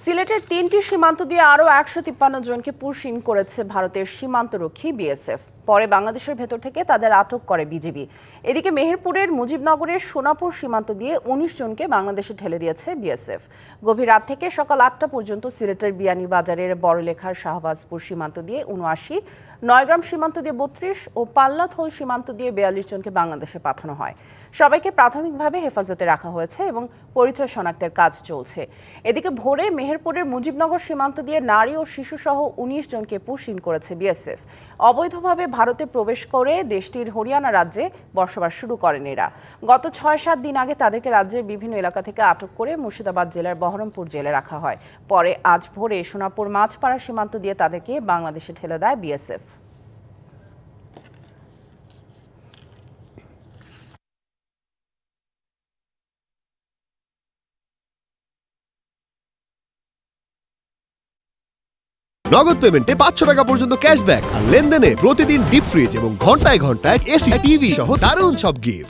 সিলেটের ৩টি সীমান্ত দিয়ে আরও ১৫৩ জনকে পুশ-ইন করেছে ভারতের সীমান্তরক্ষী বিএসএফ। পরে বাংলাদেশের ভেতর থেকে তাদের আটক করে বিজিবি। এদিকে মেহেরপুরের মুজিবনগরের সোনাপুর সীমান্ত দিয়ে ১৯ জনকে বাংলাদেশে ঠেলে দিয়েছে বিএসএফ। গভীর রাত থেকে সকাল ৮টা পর্যন্ত সিলেটের বিয়ানীবাজারের বড়লেখার শাহবাজপুর সীমান্ত দিয়ে ৭৯, নয়গ্রাম সীমান্ত দিয়ে ৩২ ও পাল্লাথল সীমান্ত দিয়ে ৪২ জনকে বাংলাদেশে পাঠানো হয়। সবাইকে প্রাথমিকভাবে হেফাজতে রাখা হয়েছে এবং পরিচয় শনাক্তের কাজ চলছে। এদিকে ভোরে মেহেরপুরের মুজিবনগর সীমান্ত দিয়ে নারী ও শিশুসহ ১৯ জনকে পুশ-ইন করেছে বিএসএফ। অবৈধভাবে ভারতে প্রবেশ করে দেশটির হরিয়ানা রাজ্যে বসবাস শুরু করেন এরা। গত ৬-৭ দিন আগে তাদেরকে রাজ্যের বিভিন্ন এলাকা থেকে আটক করে মুর্শিদাবাদ জেলার বহরমপুর জেলে রাখা হয়। পরে আজ ভোরে সোনাপুর মাছপাড়া সীমান্ত দিয়ে তাদেরকে বাংলাদেশে ঠেলে দেয় বিএসএফ। নগদ পেমেন্টে ৫০০ টাকা পর্যন্ত ক্যাশব্যাক আর লেনদেনে প্রতিদিন ডিপ ফ্রিজ এবং ঘন্টায় ঘন্টায় এসি টিভি সহ দারুণ সব গিফট।